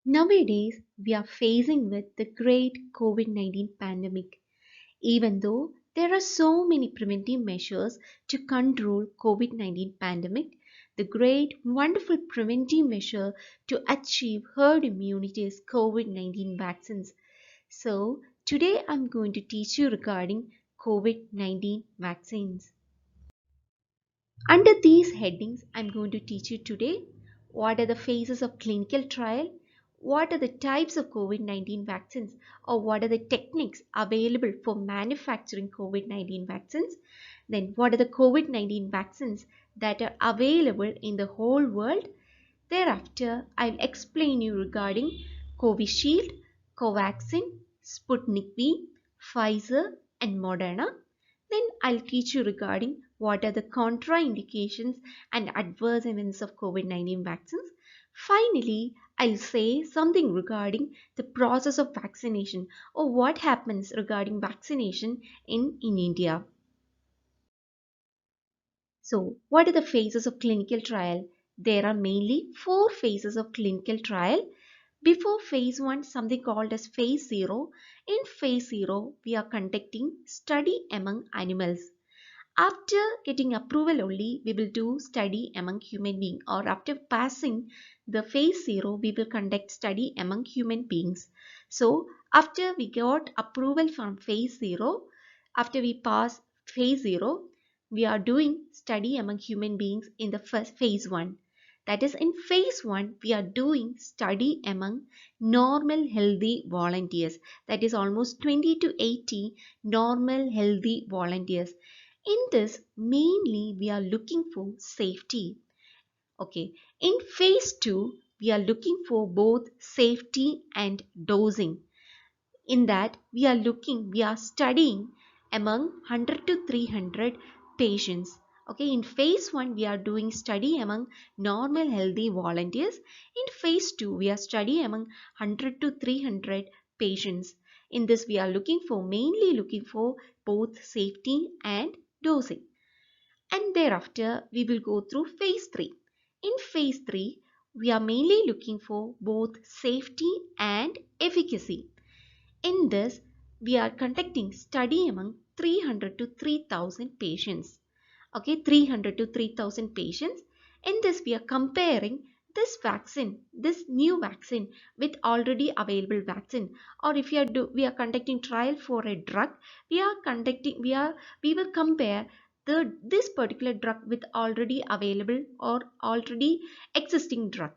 Nowadays, we are facing with the great COVID-19 pandemic. Even though there are so many preventive measures to control COVID-19 pandemic, the great wonderful preventive measure to achieve herd immunity is COVID-19 vaccines. So, today I'm going to teach you regarding COVID-19 vaccines. Under these headings, I'm going to teach you today what are the phases of clinical trial, what are the types of COVID-19 vaccines, or what are the techniques available for manufacturing COVID-19 vaccines, then what are the COVID-19 vaccines that are available in the whole world. Thereafter, I'll explain you regarding COVISHIELD, COVAXIN, SPUTNIK V, PFIZER, and MODERNA. Then I'll teach you regarding what are the contraindications and adverse events of COVID-19 vaccines. Finally, I'll say something regarding the process of vaccination or what happens regarding vaccination in India. So, what are the phases of clinical trial? There are mainly four phases of clinical trial. Before phase 1, something called as phase 0. In phase 0, we are conducting study among animals. After getting approval only, we will do study among human beings, or after passing the phase 0, we will conduct study among human beings. So, after we got approval from phase 0, after we pass phase 0, we are doing study among human beings in the first phase 1. That is, in phase 1, we are doing study among normal healthy volunteers. That is almost 20 to 80 normal healthy volunteers. In this, mainly we are looking for safety. Okay. In phase 2, we are looking for both safety and dosing. In that, we are studying among 100 to 300 patients. Okay, in phase 1, we are doing study among normal healthy volunteers. In phase 2, we are studying among 100 to 300 patients. In this, we are mainly looking for both safety and dosing. And thereafter, we will go through phase 3. In phase 3, we are mainly looking for both safety and efficacy. In this, we are conducting study among 300 to 3000 patients. Okay, 300 to 3000 patients. In this, we are comparing this new vaccine with already available vaccine. Or if we are conducting trial for a drug, we will compare this particular drug with already available or already existing drug.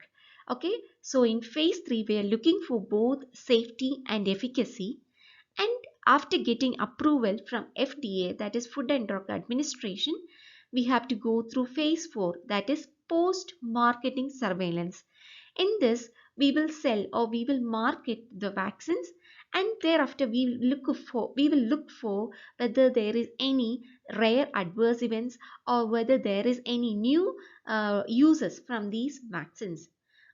Okay, so in phase 3, we are looking for both safety and efficacy. And after getting approval from FDA, that is Food and Drug Administration, we have to go through phase 4, that is post-marketing surveillance. In this, we will sell or we will market the vaccines, and thereafter we will look for whether there is any rare adverse events or whether there is any new uses from these vaccines.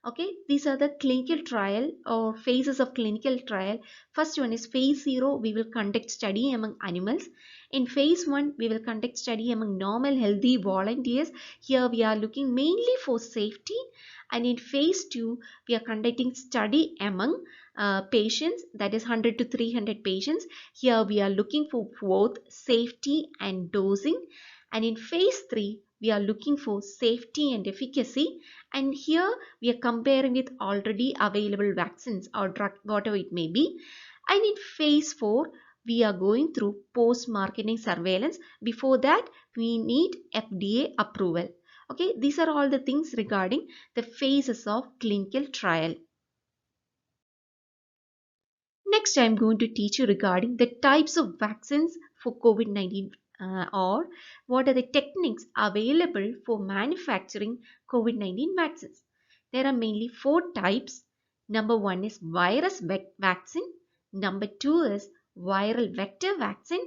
Okay, these are the clinical trial or phases of clinical trial. First one is phase 0. We will conduct study among animals. In phase 1, we will conduct study among normal healthy volunteers. Here we are looking mainly for safety. And in phase 2, we are conducting study among patients, that is 100 to 300 patients. Here we are looking for both safety and dosing. And in phase 3, we are looking for safety and efficacy. And here we are comparing with already available vaccines or drug, whatever it may be. And in phase 4, we are going through post-marketing surveillance. Before that, we need FDA approval. Okay, these are all the things regarding the phases of clinical trial. Next, I am going to teach you regarding the types of vaccines for COVID-19 or what are the techniques available for manufacturing COVID-19 vaccines. There are mainly four types. Number 1 is virus vaccine. Number 2 is viral vector vaccine.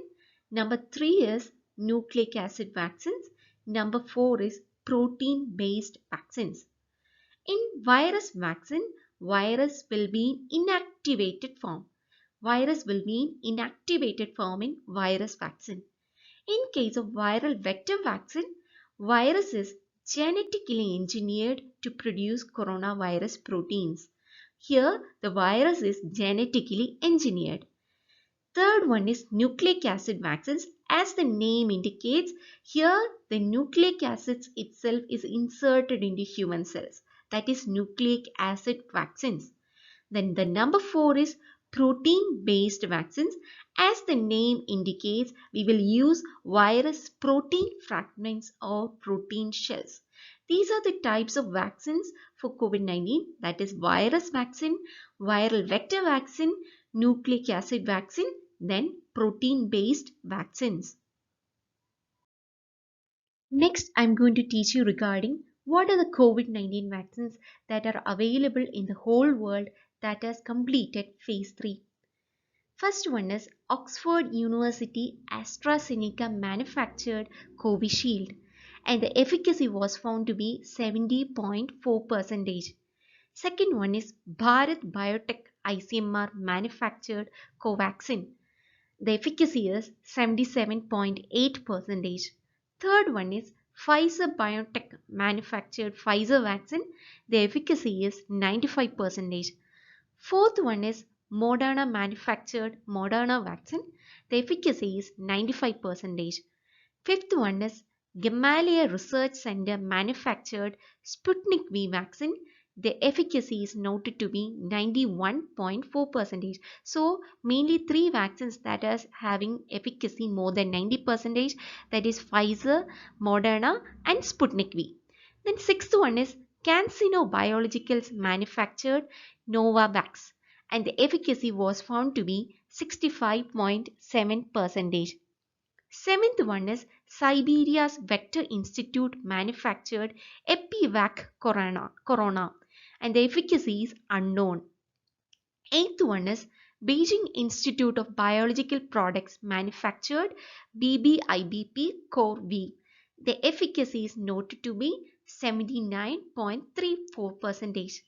Number 3 is nucleic acid vaccines. Number 4 is protein-based vaccines. In virus vaccine, virus will be in inactivated form. Virus will be in inactivated form in virus vaccine. In case of viral vector vaccine, virus is genetically engineered to produce coronavirus proteins. Here, the virus is genetically engineered. Third one is nucleic acid vaccines. As the name indicates, here the nucleic acid itself is inserted into human cells. That is nucleic acid vaccines. Then the number 4 is protein-based vaccines. As the name indicates, we will use virus protein fragments or protein shells. These are the types of vaccines for COVID-19, that is virus vaccine, viral vector vaccine, nucleic acid vaccine, then protein-based vaccines. Next, I'm going to teach you regarding what are the COVID-19 vaccines that are available in the whole world that has completed phase 3. First one is Oxford University AstraZeneca manufactured COVISHIELD, and the efficacy was found to be 70.4%. Second one is Bharat Biotech ICMR manufactured Covaxin. The efficacy is 77.8%. Third one is Pfizer BioNTech manufactured Pfizer vaccine. The efficacy is 95%. Fourth one is Moderna manufactured Moderna vaccine. The efficacy is 95%. Fifth one is Gamaleya Research Center manufactured SPUTNIK V vaccine. The efficacy is noted to be 91.4%. So mainly three vaccines that are having efficacy more than 90%, that is Pfizer, Moderna and SPUTNIK V. Then sixth one is CanSino Biologicals manufactured Novavax, and the efficacy was found to be 65.7%. Seventh one is Siberia's Vector Institute manufactured Epivac Corona, and the efficacy is unknown. Eighth one is Beijing Institute of Biological Products manufactured BBIBP Core V. The efficacy is noted to be 79.34%.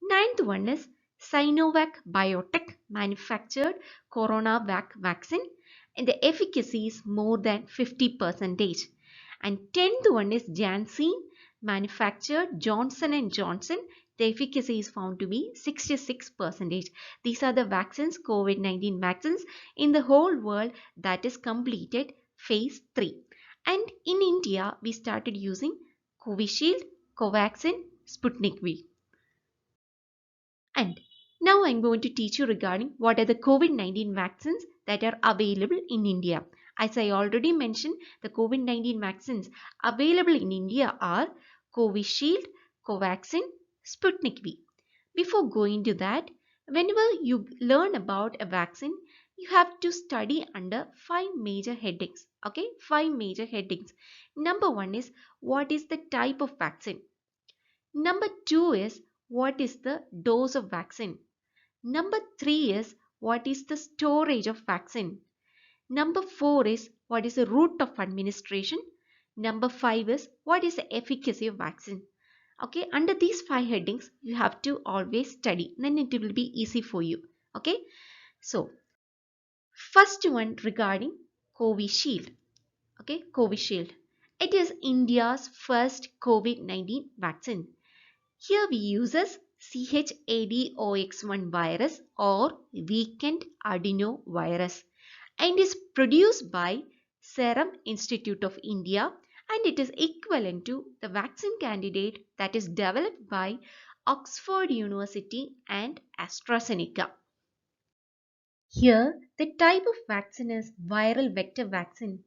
Ninth one is Sinovac Biotech manufactured CoronaVac vaccine, and the efficacy is more than 50%. And 10th one is Janssen manufactured Johnson & Johnson. The efficacy is found to be 66%. These are the vaccines, COVID-19 vaccines in the whole world that is completed phase 3. And in India, we started using Covishield, Covaxin, Sputnik V. And now I'm going to teach you regarding what are the COVID-19 vaccines that are available in India. As I already mentioned, the COVID-19 vaccines available in India are Covishield, Covaxin, Sputnik V. Before going to that, whenever you learn about a vaccine, you have to study under 5 major headings. Okay, 5 major headings. Number 1 is what is the type of vaccine. Number 2 is what is the dose of vaccine. Number 3 is what is the storage of vaccine. Number 4 is what is the route of administration. Number 5 is what is the efficacy of vaccine. Okay, under these 5 headings you have to always study, then it will be easy for you. Okay, so first one regarding Covishield. Okay, Covishield. It is India's first COVID-19 vaccine. Here we uses CHAdOX1 virus or weakened adenovirus, and is produced by Serum Institute of India, and it is equivalent to the vaccine candidate that is developed by Oxford University and AstraZeneca. Here, the type of vaccine is viral vector vaccine,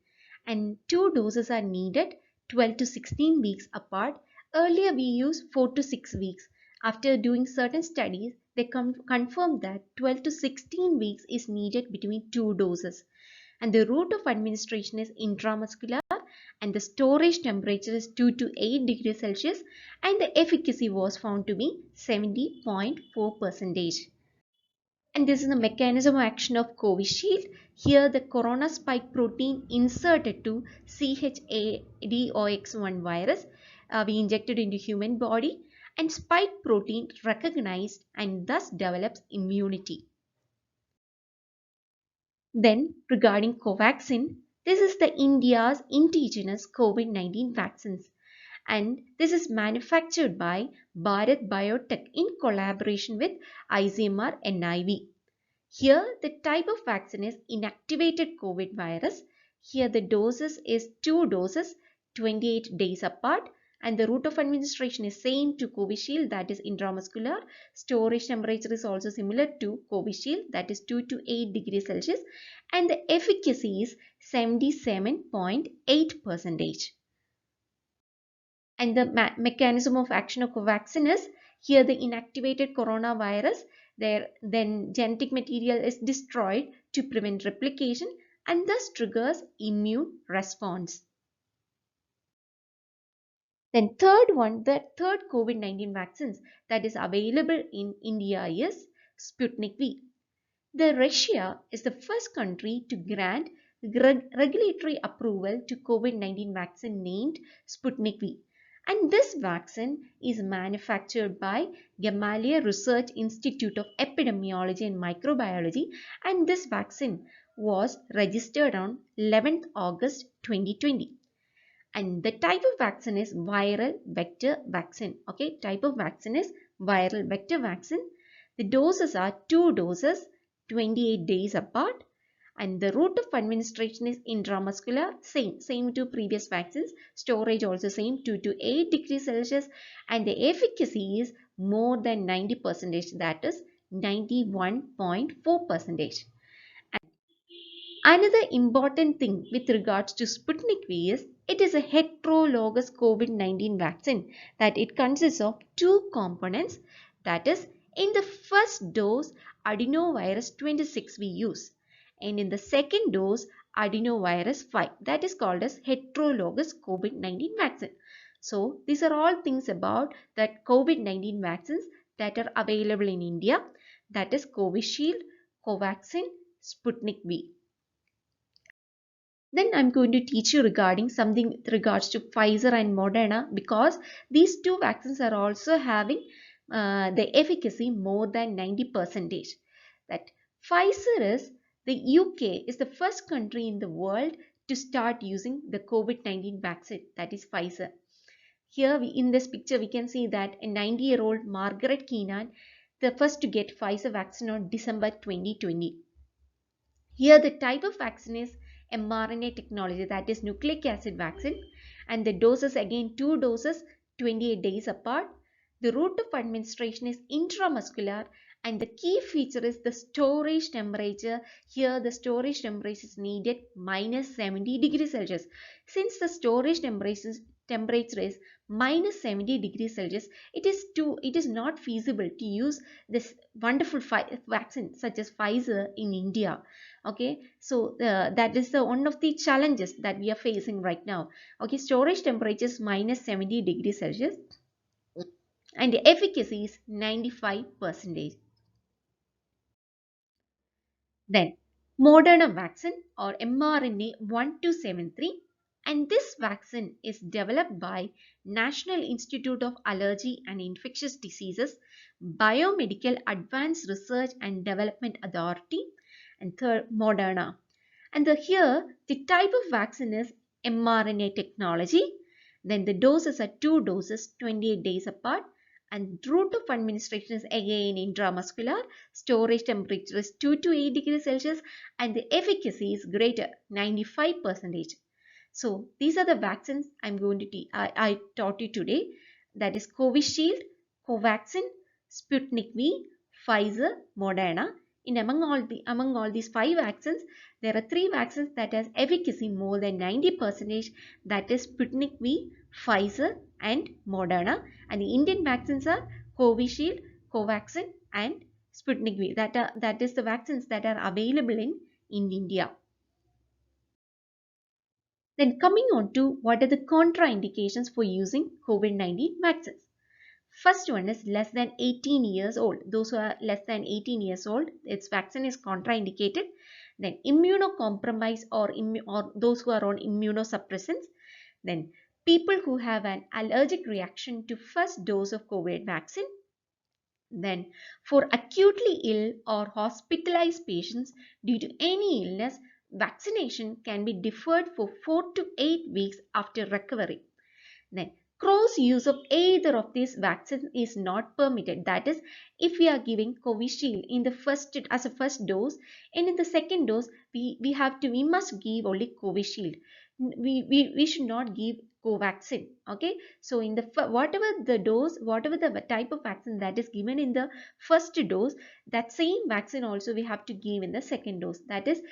and 2 doses are needed 12 to 16 weeks apart. Earlier, we used 4 to 6 weeks. After doing certain studies, they confirmed that 12 to 16 weeks is needed between 2 doses. And the route of administration is intramuscular, and the storage temperature is 2 to 8 degrees Celsius, and the efficacy was found to be 70.4%. And this is the mechanism of action of Covishield. Here the corona spike protein inserted to CHAdOX1 virus we injected into human body, and spike protein recognized and thus develops immunity. Then regarding Covaxin, this is the India's indigenous COVID-19 vaccines, and this is manufactured by Bharat Biotech in collaboration with ICMR NIV. Here the type of vaccine is inactivated COVID virus. Here the doses is 2 doses 28 days apart, and the route of administration is same to Covishield, that is intramuscular. Storage temperature is also similar to Covishield, that is 2 to 8 degrees Celsius, and the efficacy is 77.8%. And the mechanism of action of vaccine is, here the inactivated coronavirus, then genetic material is destroyed to prevent replication and thus triggers immune response. Then the third COVID-19 vaccines that is available in India is Sputnik V. The Russia is the first country to grant regulatory approval to COVID-19 vaccine named Sputnik V. And this vaccine is manufactured by Gamaleya Research Institute of Epidemiology and Microbiology, and this vaccine was registered on 11th August 2020. And the type of vaccine is viral vector vaccine. Okay, type of vaccine is viral vector vaccine. The doses are 2 doses 28 days apart, and the route of administration is intramuscular, same to previous vaccines. Storage also same, 2 to 8 degrees Celsius, and the efficacy is more than 90%, that is 91.4%. Another important thing with regards to Sputnik V is it is a heterologous COVID-19 vaccine, that it consists of two components, that is in the first dose adenovirus 26 we use, and in the second dose adenovirus 5, that is called as heterologous COVID-19 vaccine. So these are all things about that COVID-19 vaccines that are available in India, that is Covishield, Covaxin, Sputnik V. Then I'm going to teach you regarding something with regards to Pfizer and Moderna, because these two vaccines are also having the efficacy more than 90%. That Pfizer is, the UK is the first country in the world to start using the COVID-19 vaccine, that is Pfizer. Here in this picture we can see that a 90-year-old Margaret Keenan, the first to get Pfizer vaccine on December 2020. Here the type of vaccine is mRNA technology, that is nucleic acid vaccine, and the doses again 2 doses 28 days apart. The route of administration is intramuscular, and the key feature is the storage temperature. Here the storage temperature is needed minus 70 degrees Celsius. Since the storage temperature is minus 70 degrees Celsius, it is not feasible to use this wonderful vaccine such as Pfizer in India. Okay, so that is the one of the challenges that we are facing right now. Okay, storage temperature is minus 70 degrees Celsius, and the efficacy is 95%. Then Moderna vaccine or mRNA 1273, and this vaccine is developed by National Institute of Allergy and Infectious Diseases, Biomedical Advanced Research and Development Authority, and third Moderna. And here the type of vaccine is mRNA technology. Then the doses are 2 doses 28 days apart, and route of administration is again intramuscular. Storage temperature is 2 to 8 degrees Celsius, and the efficacy is greater 95%. So these are the vaccines I'm going to I taught you today, that is Covishield, Covaxin, Sputnik V, Pfizer, Moderna. In among all these 5 vaccines, there are 3 vaccines that has efficacy more than 90%, that is Sputnik V, Pfizer and Moderna, and the Indian vaccines are Covishield, Covaxin and Sputnik V. That is the vaccines that are available in India. Then coming on to what are the contraindications for using COVID-19 vaccines. First one is less than 18 years old. Those who are less than 18 years old, its vaccine is contraindicated. Then immunocompromised or those who are on immunosuppressants. Then people who have an allergic reaction to first dose of COVID vaccine. Then for acutely ill or hospitalized patients due to any illness, vaccination can be deferred for 4 to 8 weeks after recovery. Then cross use of either of these vaccines is not permitted. That is, if we are giving Covishield in the first as a first dose, and in the second dose we must give only Covishield. We should not give Covaxin. Okay, so in the whatever the dose, whatever the type of vaccine that is given in the first dose, that same vaccine also we have to give in the second dose. That is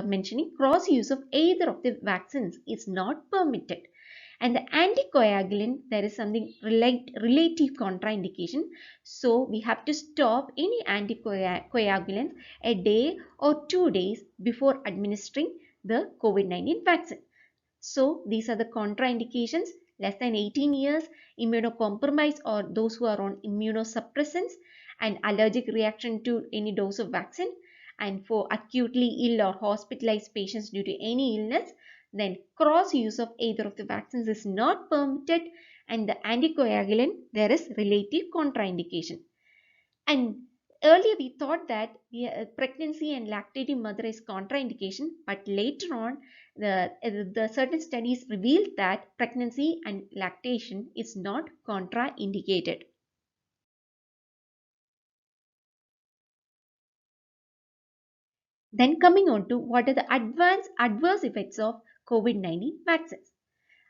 mentioning cross use of either of the vaccines is not permitted. And the anticoagulant, there is something relative contraindication. So we have to stop any anticoagulants a day or 2 days before administering the COVID-19 vaccine. So these are the contraindications: less than 18 years, immunocompromised or those who are on immunosuppressants, and allergic reaction to any dose of vaccine, and for acutely ill or hospitalized patients due to any illness. Then cross use of either of the vaccines is not permitted, and the anticoagulant, there is relative contraindication. And earlier we thought that pregnancy and lactating mother is contraindication, but later on the certain studies revealed that pregnancy and lactation is not contraindicated. Then coming on to what are the adverse effects of COVID-19 vaccines.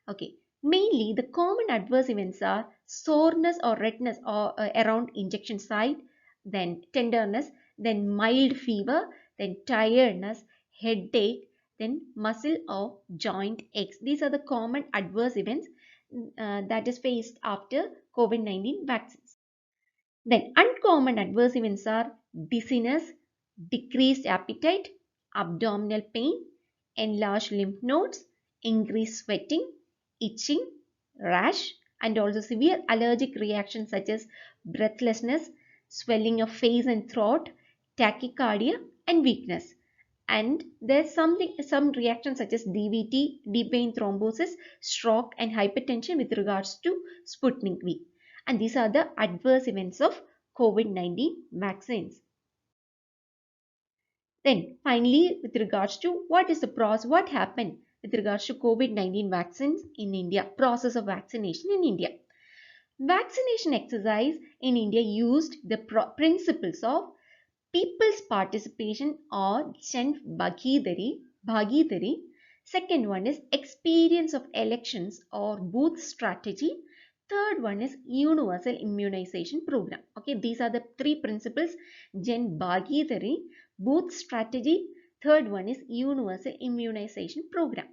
Okay, mainly the common adverse events are soreness or redness or around injection site, then tenderness, then mild fever, then tiredness, headache, then muscle or joint aches. These are the common adverse events that is faced after COVID-19 vaccines. Then uncommon adverse events are dizziness, decreased appetite, abdominal pain, enlarged lymph nodes, increased sweating, itching, rash, and also severe allergic reactions such as breathlessness, swelling of face and throat, tachycardia, and weakness. And there's some reactions such as DVT, deep vein thrombosis, stroke, and hypertension with regards to Sputnik V. And these are the adverse events of COVID-19 vaccines. Then finally, with regards to what happened with regards to COVID-19 vaccines in India, process of vaccination in India. Vaccination exercise in India used the principles of people's participation or Jan Bhagidari. Second one is experience of elections or booth strategy. Third one is universal immunization program. Okay, these are the three principles: Jan Bhagidari, booth strategy. Third one is universal immunization program.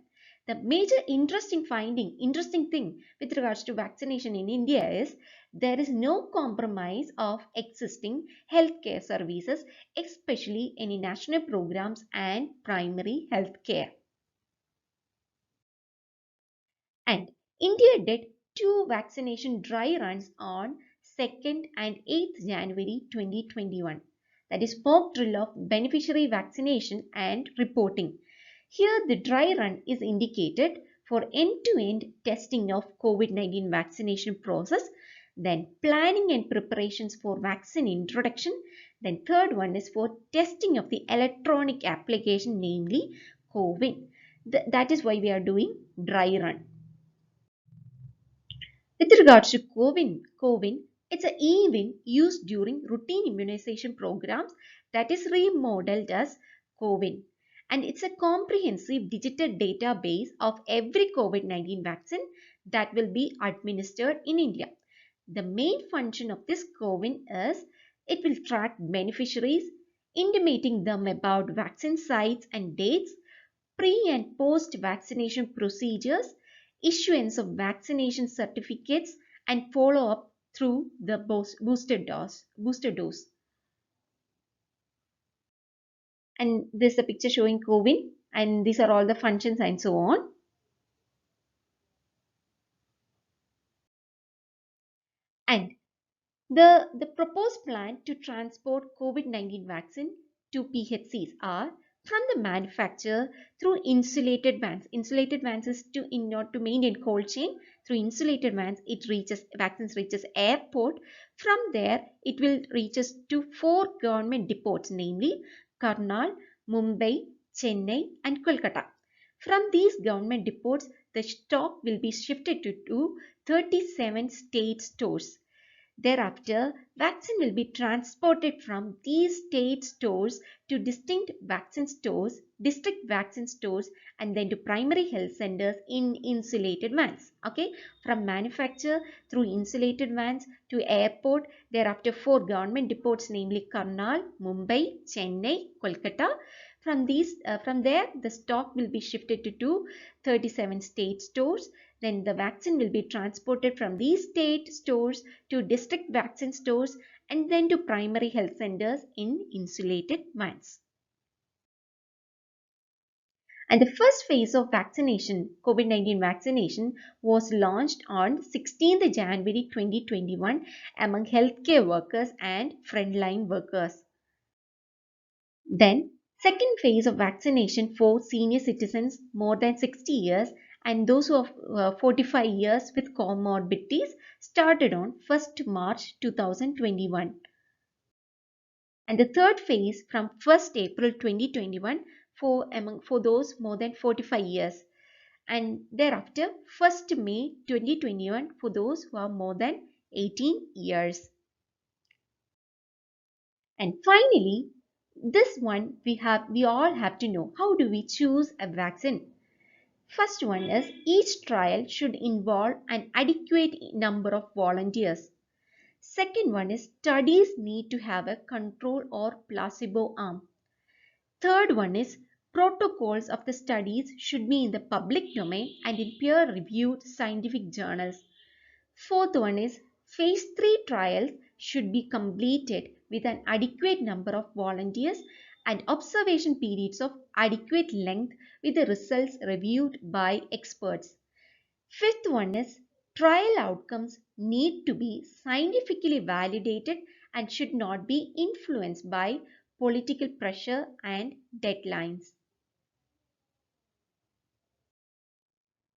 The major interesting thing with regards to vaccination in India is there is no compromise of existing healthcare services, especially any national programs and primary health care. And India did two vaccination dry runs on 2nd and 8th January 2021. That is mock drill of beneficiary vaccination and reporting. Here the dry run is indicated for end-to-end testing of COVID-19 vaccination process, then planning and preparations for vaccine introduction, then third one is for testing of the electronic application, namely CoWIN. That is why we are doing dry run. With regards to CoWIN, it's an e-win used during routine immunization programs that is remodeled as CoWIN. And it's a comprehensive digital database of every COVID-19 vaccine that will be administered in India. The main function of this CoWIN is it will track beneficiaries, intimating them about vaccine sites and dates, pre and post vaccination procedures, issuance of vaccination certificates, and follow up through the booster dose. And this is a picture showing CoWIN, and these are all the functions and so on. And the proposed plan to transport COVID-19 vaccine to PHCs are from the manufacturer through insulated vans. Insulated vans is not to maintain cold chain. Through insulated vans, vaccines reaches airport. From there, it will reaches to 4 government depots, namely Karnal, Mumbai, Chennai, and Kolkata. From these government depots, the stock will be shifted to 37 state stores. Thereafter, vaccine will be transported from these state stores to distinct vaccine stores, district vaccine stores, and then to primary health centers in insulated vans. Okay, from manufacturer through insulated vans to airport, thereafter 4 government depots, namely Karnal, Mumbai, Chennai, Kolkata. From there, the stock will be shifted to 37 state stores. Then the vaccine will be transported from these state stores to district vaccine stores and then to primary health centers in insulated vans. And the first phase of vaccination, COVID-19 vaccination, was launched on 16th January 2021 among healthcare workers and frontline workers. Then, second phase of vaccination for senior citizens more than 60 years and those who are 45 years with comorbidities started on 1st March 2021. And the third phase from 1st April 2021 for those more than 45 years. And thereafter 1st May 2021 for those who are more than 18 years. And finally, this one we all have to know, how do we choose a vaccine? First one is each trial should involve an adequate number of volunteers. Second one is studies need to have a control or placebo arm. Third one is protocols of the studies should be in the public domain and in peer-reviewed scientific journals. Fourth one is phase 3 trials should be completed with an adequate number of volunteers and observation periods of adequate length with the results reviewed by experts. Fifth one is trial outcomes need to be scientifically validated and should not be influenced by political pressure and deadlines.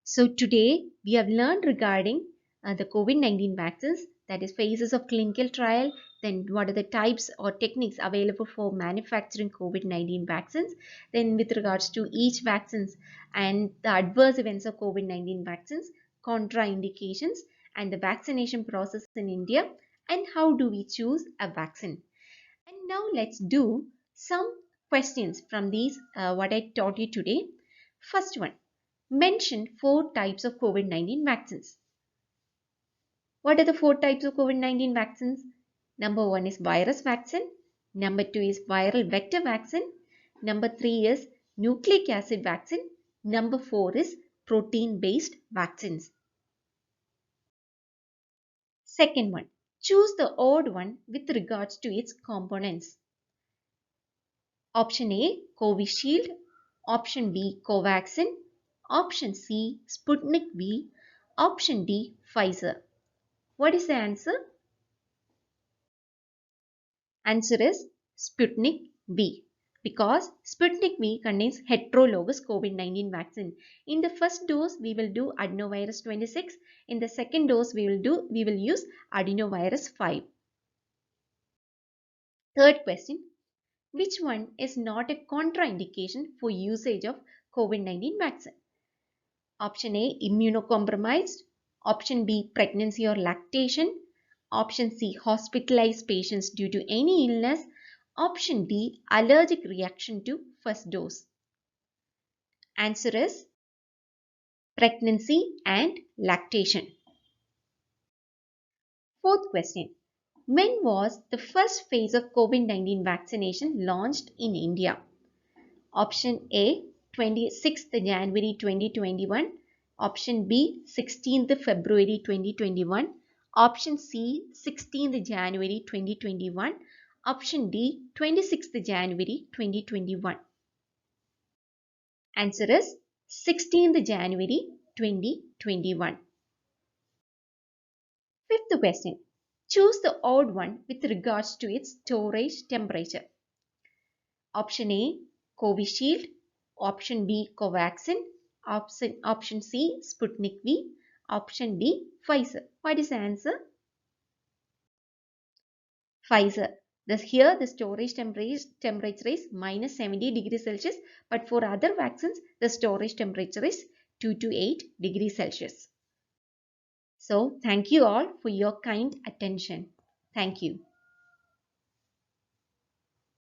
So today we have learned regarding the COVID-19 vaccines, that is phases of clinical trial, then what are the types or techniques available for manufacturing COVID-19 vaccines, then with regards to each vaccines and the adverse events of COVID-19 vaccines, contraindications and the vaccination process in India, and how do we choose a vaccine. And now let's do some questions from these what I taught you today. First one. Mention 4 types of COVID-19 vaccines. What are the 4 types of COVID-19 vaccines? Number 1 is virus vaccine. Number 2 is viral vector vaccine. Number 3 is nucleic acid vaccine. Number 4 is protein-based vaccines. Second one, choose the odd one with regards to its components. Option A, COVISHIELD. Option B, COVAXIN. Option C, SPUTNIK V. Option D, PFIZER. What is the answer? Answer is SPUTNIK V, because SPUTNIK V contains heterologous COVID-19 vaccine. In the first dose, we will do adenovirus 26. In the second dose, we will use adenovirus 5. Third question. Which one is not a contraindication for usage of COVID-19 vaccine? Option A, immunocompromised. Option B, pregnancy or lactation. Option C, hospitalized patients due to any illness. Option D, allergic reaction to first dose. Answer is pregnancy and lactation. Fourth question. When was the first phase of COVID-19 vaccination launched in India? Option A, 26th January 2021. Option B, 16th February 2021. Option C, 16th January 2021. Option D, 26th January 2021. Answer is 16th January 2021. Fifth question. Choose the odd one with regards to its storage temperature. Option A, COVISHIELD. Option B, COVAXIN. Option C, SPUTNIK V. Option D, PFIZER. What is the answer? PFIZER. Here the storage temperature is minus 70 degrees Celsius, but for other vaccines the storage temperature is 2 to 8 degrees Celsius. So thank you all for your kind attention. Thank you.